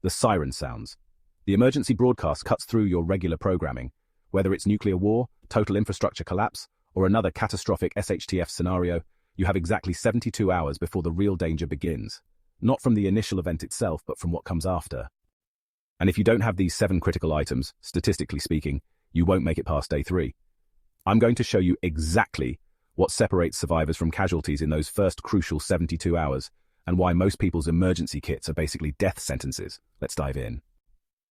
The siren sounds. The emergency broadcast cuts through your regular programming, whether it's nuclear war, total infrastructure collapse, or another catastrophic SHTF scenario. You have exactly 72 hours before the real danger begins. Not from the initial event itself, but from what comes after. And if you don't have these 7 critical items, statistically speaking, you won't make it past day 3. I'm going to show you exactly what separates survivors from casualties in those first crucial 72 hours, and why most people's emergency kits are basically death sentences. Let's dive in.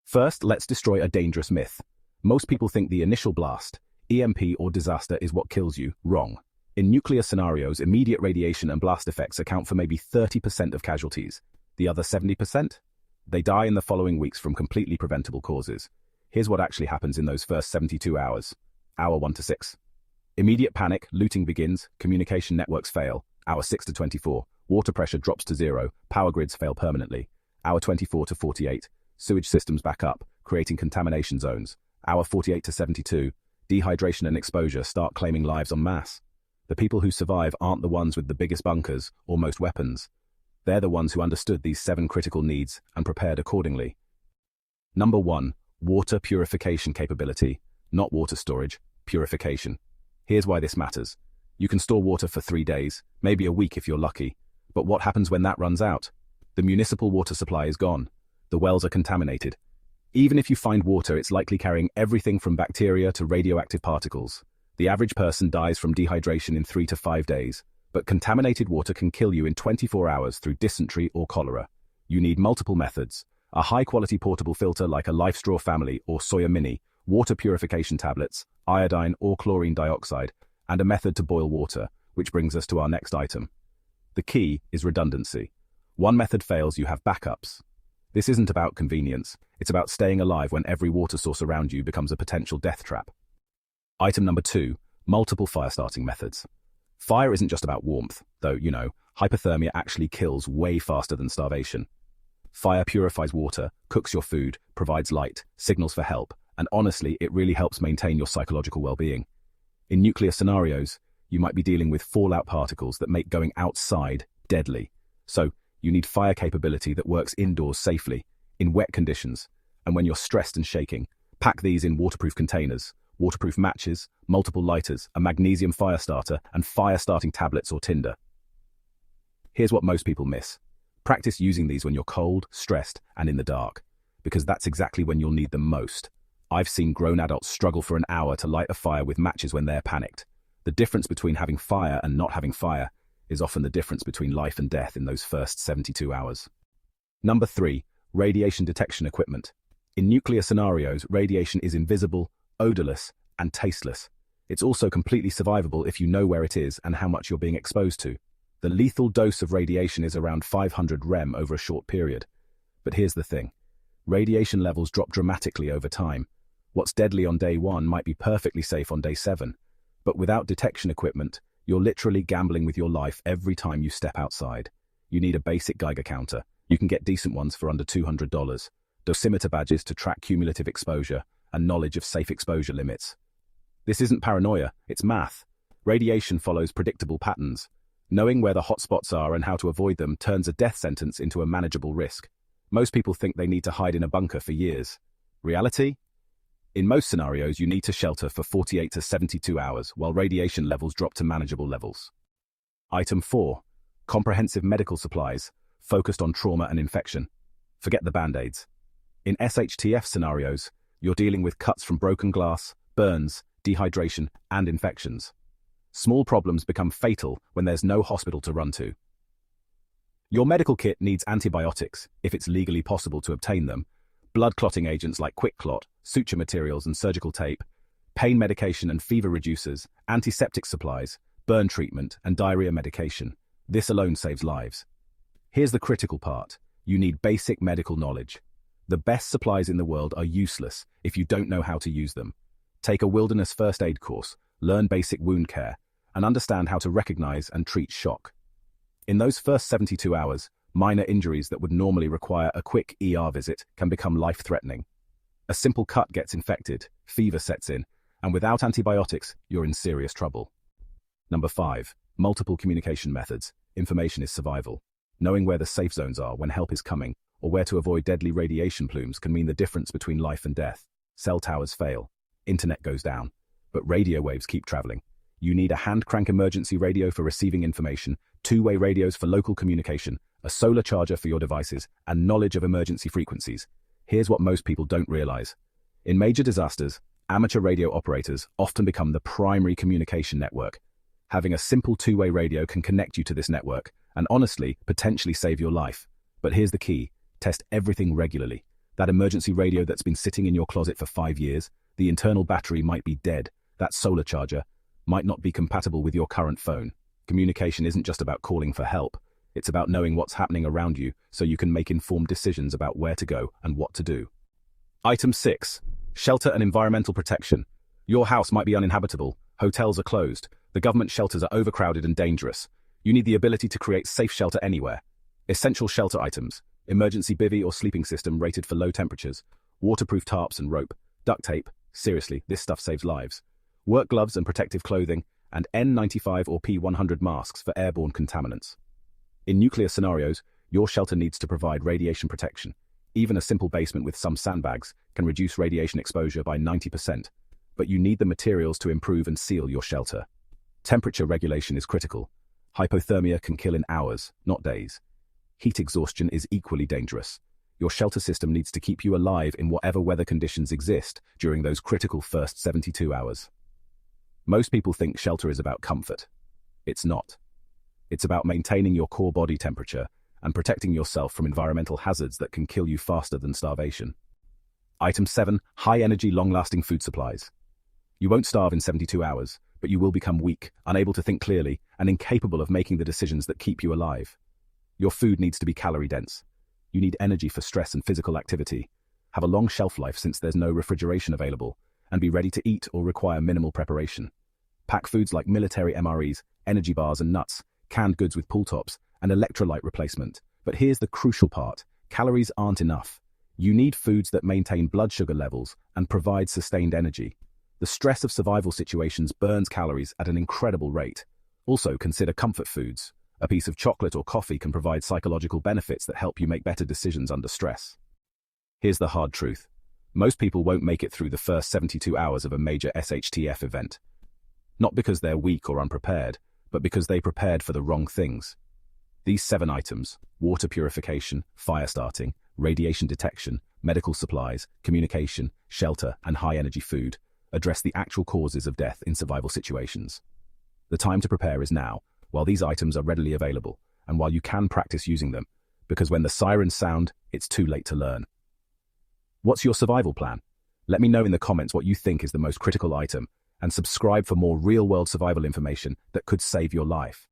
First, let's destroy a dangerous myth. Most people think the initial blast, EMP or disaster, is what kills you. Wrong. In nuclear scenarios, immediate radiation and blast effects account for maybe 30% of casualties. The other 70%? They die in the following weeks from completely preventable causes. Here's what actually happens in those first 72 hours. Hour 1 to 6. Immediate panic, looting begins, communication networks fail. Hour 6 to 24. Water pressure drops to 0, power grids fail permanently. Hour 24 to 48. Sewage systems back up, creating contamination zones. Hour 48 to 72. Dehydration and exposure start claiming lives en masse. The people who survive aren't the ones with the biggest bunkers or most weapons. They're the ones who understood these 7 critical needs and prepared accordingly. Number 1. Water purification capability. Not water storage, purification. Here's why this matters. You can store water for 3 days, maybe a week if you're lucky. But what happens when that runs out? The municipal water supply is gone. The wells are contaminated. Even if you find water, it's likely carrying everything from bacteria to radioactive particles. The average person dies from dehydration in 3 to 5 days, but contaminated water can kill you in 24 hours through dysentery or cholera. You need multiple methods: a high-quality portable filter like a LifeStraw Family or Sawyer Mini, water purification tablets, iodine or chlorine dioxide, and a method to boil water, which brings us to our next item. The key is redundancy. One method fails, you have backups. This isn't about convenience, it's about staying alive when every water source around you becomes a potential death trap. Item number 2, multiple fire starting methods. Fire isn't just about warmth, though, hypothermia actually kills way faster than starvation. Fire purifies water, cooks your food, provides light, signals for help, and honestly, it really helps maintain your psychological well-being. In nuclear scenarios, you might be dealing with fallout particles that make going outside deadly. So, you need fire capability that works indoors safely, in wet conditions, and when you're stressed and shaking. Pack these in waterproof containers, waterproof matches, multiple lighters, a magnesium fire starter, and fire-starting tablets or tinder. Here's what most people miss. Practice using these when you're cold, stressed, and in the dark, because that's exactly when you'll need them most. I've seen grown adults struggle for an hour to light a fire with matches when they're panicked. The difference between having fire and not having fire is often the difference between life and death in those first 72 hours. Number 3, radiation detection equipment. In nuclear scenarios, radiation is invisible, odorless, and tasteless. It's also completely survivable if you know where it is and how much you're being exposed to. The lethal dose of radiation is around 500 rem over a short period. But here's the thing. Radiation levels drop dramatically over time. What's deadly on day 1 might be perfectly safe on day 7. But without detection equipment, you're literally gambling with your life every time you step outside. You need a basic Geiger counter. You can get decent ones for under $200. Dosimeter badges to track cumulative exposure, and knowledge of safe exposure limits. This isn't paranoia, it's math. Radiation follows predictable patterns. Knowing where the hotspots are and how to avoid them turns a death sentence into a manageable risk. Most people think they need to hide in a bunker for years. Reality? In most scenarios, you need to shelter for 48 to 72 hours while radiation levels drop to manageable levels. Item 4. Comprehensive medical supplies, focused on trauma and infection. Forget the band-aids. In SHTF scenarios, you're dealing with cuts from broken glass, burns, dehydration, and infections. Small problems become fatal when there's no hospital to run to. Your medical kit needs antibiotics, if it's legally possible to obtain them, blood clotting agents like Quick Clot, suture materials and surgical tape, pain medication and fever reducers, antiseptic supplies, burn treatment, and diarrhea medication. This alone saves lives. Here's the critical part. You need basic medical knowledge. The best supplies in the world are useless if you don't know how to use them. Take a wilderness first aid course, learn basic wound care, and understand how to recognize and treat shock. In those first 72 hours, minor injuries that would normally require a quick ER visit can become life-threatening. A simple cut gets infected, fever sets in, and without antibiotics, you're in serious trouble. Number 5. Multiple communication methods. Information is survival. Knowing where the safe zones are when help is coming, or where to avoid deadly radiation plumes can mean the difference between life and death. Cell towers fail. Internet goes down. But radio waves keep traveling. You need a hand-crank emergency radio for receiving information, two-way radios for local communication, a solar charger for your devices, and knowledge of emergency frequencies. Here's what most people don't realize. In major disasters, amateur radio operators often become the primary communication network. Having a simple two-way radio can connect you to this network and honestly, potentially save your life. But here's the key. Test everything regularly. That emergency radio that's been sitting in your closet for 5 years, the internal battery might be dead. That solar charger might not be compatible with your current phone. Communication isn't just about calling for help. It's about knowing what's happening around you so you can make informed decisions about where to go and what to do. Item 6. Shelter and environmental protection. Your house might be uninhabitable. Hotels are closed. The government shelters are overcrowded and dangerous. You need the ability to create safe shelter anywhere. Essential shelter items. Emergency bivvy or sleeping system rated for low temperatures. Waterproof tarps and rope. Duct tape. Seriously, this stuff saves lives. Work gloves and protective clothing. And N95 or P100 masks for airborne contaminants. In nuclear scenarios, your shelter needs to provide radiation protection. Even a simple basement with some sandbags can reduce radiation exposure by 90%. But you need the materials to improve and seal your shelter. Temperature regulation is critical. Hypothermia can kill in hours, not days. Heat exhaustion is equally dangerous. Your shelter system needs to keep you alive in whatever weather conditions exist during those critical first 72 hours. Most people think shelter is about comfort. It's not. It's about maintaining your core body temperature and protecting yourself from environmental hazards that can kill you faster than starvation. Item 7. High-energy, long-lasting food supplies. You won't starve in 72 hours, but you will become weak, unable to think clearly, and incapable of making the decisions that keep you alive. Your food needs to be calorie-dense. You need energy for stress and physical activity, have a long shelf life since there's no refrigeration available, and be ready to eat or require minimal preparation. Pack foods like military MREs, energy bars and nuts, canned goods with pull tops, and electrolyte replacement. But here's the crucial part. Calories aren't enough. You need foods that maintain blood sugar levels and provide sustained energy. The stress of survival situations burns calories at an incredible rate. Also, consider comfort foods. A piece of chocolate or coffee can provide psychological benefits that help you make better decisions under stress. Here's the hard truth. Most people won't make it through the first 72 hours of a major SHTF event. Not because they're weak or unprepared, but because they prepared for the wrong things. These 7 items, water purification, fire starting, radiation detection, medical supplies, communication, shelter, and high-energy food, address the actual causes of death in survival situations. The time to prepare is now, while these items are readily available, and while you can practice using them, because when the sirens sound, it's too late to learn. What's your survival plan? Let me know in the comments what you think is the most critical item, and subscribe for more real-world survival information that could save your life.